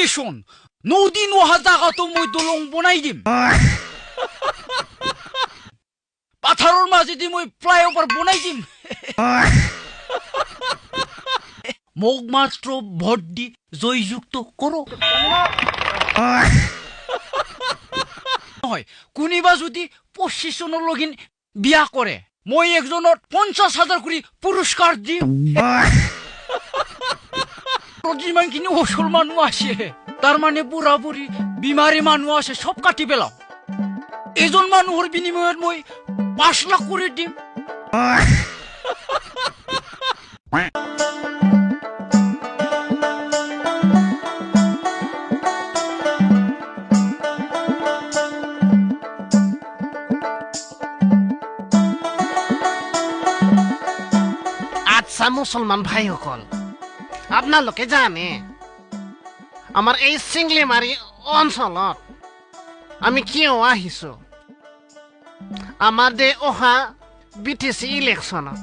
ration নদী নোহা জায়গাতো মই দলং বনাই দিম পাথাৰৰ মাজেদি মই ফ্লাইওভাৰ বনাই দিম মোক মাত্ৰ ভোট দি জয়যুক্ত কৰক নহয় কোনোবা যদি 25 চনৰ লগিন বিয়া কৰে মই একজনৰ 50,000 কৰি পুৰস্কাৰ দিম যিমানখিনি অসল মানুহ আছে তাৰ মানে বুঢ়া বুঢ়ী বিমাৰী মানুহ আছে সব কাটি পেলাও এজন মানুহৰ বিনিময়ত মই 5 লাখ কৰি দিম আচ্ছা মুছলমান ভাইসকল আপোনালোকে জানে আমাৰ এই চিংলিমাৰী অঞ্চলত আমি কিয় আহিছো আমাৰ দে অহা বিটিসি ইলেকশনত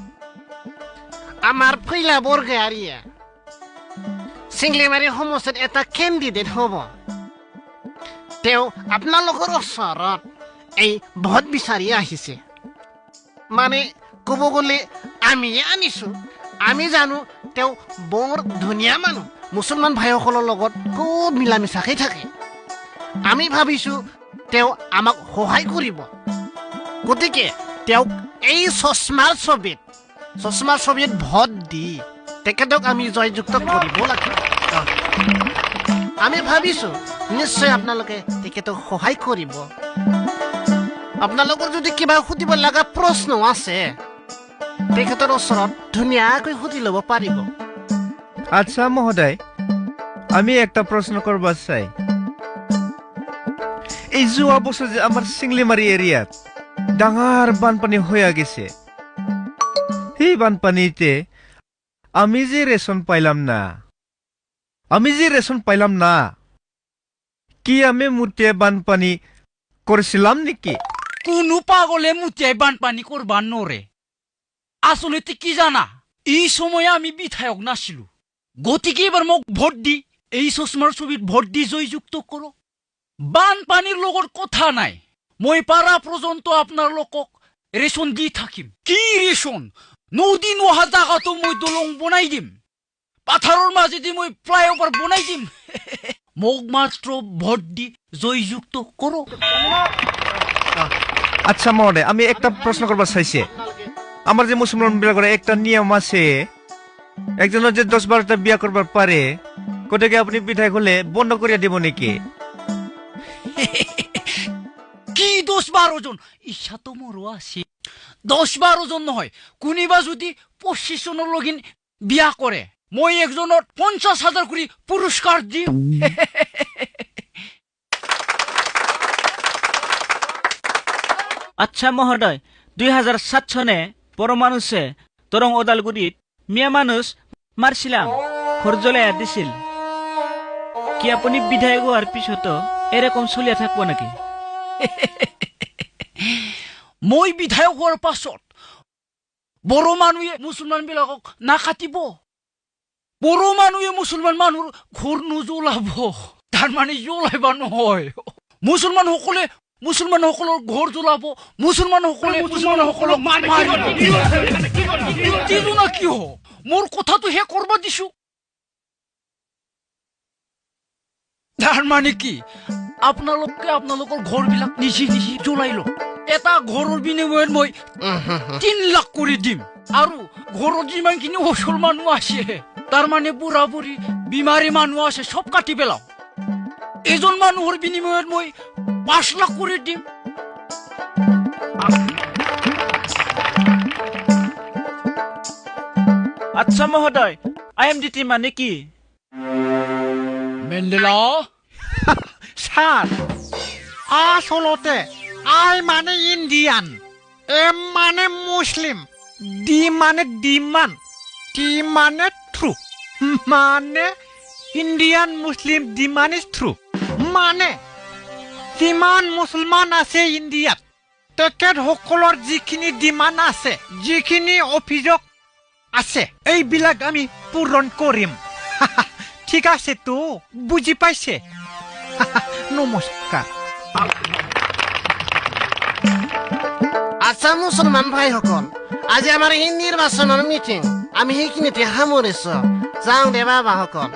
আমাৰ ফৈলা বৰগাৰীয়া চিংলিমাৰী সমষ্টিত এটা কেণ্ডিডেট হ'ব তেওঁ আপোনালোকৰ ওচৰত এই ভোট বিচাৰি আহিছে মানে ক'ব গ'লে আমি আনিছো আমি জানো তেওঁ বৰ ধুনীয়া মানুহ মুছলমান ভাইসকলৰ লগত খুব মিলামিছাকৈ থাকে আমি ভাবিছো তেওঁ আমাক সহায় কৰিব গতিকে তেওঁক এই চশমাৰ ছবিত ভোট দি তেখেতক আমি জয়যুক্ত কৰিব লাগিব আমি ভাবিছো নিশ্চয় আপোনালোকে তেখেতক সহায় কৰিব আপোনালোকৰ যদি কিবা সুধিব লগা প্ৰশ্ন আছে তেখেতৰ ওচৰত ধুনীয়াকৈ সুধি ল'ব পাৰিব আচ্ছা মহোদয় আমি একটা প্ৰশ্ন কৰব চাই এই যোৱা বছৰ যে আমাৰ চিংলিমাৰি এৰিয়াত ডাঙৰ বানপানী হয়ে গেছে সেই বানপানীতে আমি যে রেশন পাইলাম না কি আমি মুতে বানপানী করেছিলাম নাকি কোনো পাগলে মুতিয়াই বানপানী করবা নরে আসলে কি জানা এই সময়ে আমি বিধায়ক নাছিলো গতিকে এবার মোক ভোট দি এই চশমাৰ ছবিত ভোট দি জয়যুক্ত কৰো বানপানীৰ লগৰ কথা নাই মই পারা পর্যন্ত আপনার লোকক রেশন দি থাকিম কি রেশন নদী নোহা জায়গাতো মই দলং বনাই দিম পাথাৰৰ মাজেদি মই ফ্লাইওভার বনাই দিম মোক মাত্র ভোট দি জয়যুক্ত করো আচ্ছা মহোদয় আমি একটা প্রশ্ন করব চাইছে আমার যে মুসলমান বিলাকৰ একটা নিয়ম আছে একজনের যে 10-12টা বিয়া করবার পারে কোটাকে আপনি বিধায়ক হলে বন্ধ করিয়া দিব নাকি কি 10-12 জন ইচ্ছা তো মোরও আছে 10-12 জন নহয় কোনোবা যদি 25 জনের লগিন বিয়া করে মই একজনের 50,000 কৰি পুরস্কার দিম আচ্ছা মহোদয় 2007 সনে পরমানুষে তরং ওদালগুড়িত মিয়া মানুষ মারছিলাম ঘর জ্বলাই দিছিল কি আপনি বিধায়ক হওয়ার পিছতো এরকম চলিয়া থাকবো নাকি মই বিধায়ক হওয়ার পাছত বড় মানুহে মুসলমান বিলাকক না কাটিব বড় মানুহে মুসলমান মানুষ ঘর নজ্বলাব তার মানে জ্বলাইবা নহয় মুসলমান সকলের ঘর জ্বলাব মুসলমান সকলক মারিব না কি মোর কথা তো হে করবা দিছো তার মানে কি আপোনালোকৰ ঘৰ বিলাক নিচি জ্বলাইলো এটা ঘৰৰ বিনিময়ত মই 3 লাখ কৰি দিম আৰু ঘৰত যিমানখিনি অসল মানুহ আছে তাৰ মানে বুঢ়া বুঢ়ী বিমাৰী মানুহ আছে সব কাটি পেলাও এজন মানুহৰ বিনিময়ত মই 5 লাখ কৰি দিম আচ্ছা মহোদয় IMDT মানে কি মেন্ডেলা স্যার আসলতে আই মানে ইন্ডিয়ান এম মানে মুসলিম ডি মানে ডিমান টি মানে ট্রু মানে Indian Muslim demand is true মানে যিমান মুছলমান আছে ইন্ডিয়াত তেখেতসকলৰ যিখিনি ডিমাণ্ড আছে যিখিনি অভিযোগ আছে এইবিলাক আমি পূৰণ কৰিম ঠিক আছে তো বুজি পাইছে নমস্কাৰ আচ্ছা মুছলমান ভাইসকল আজি আমাৰ এই নিৰ্বাচনৰ মিটিং আমি সেইখিনিতে সামৰিছো যাওঁ দে বাবাসকল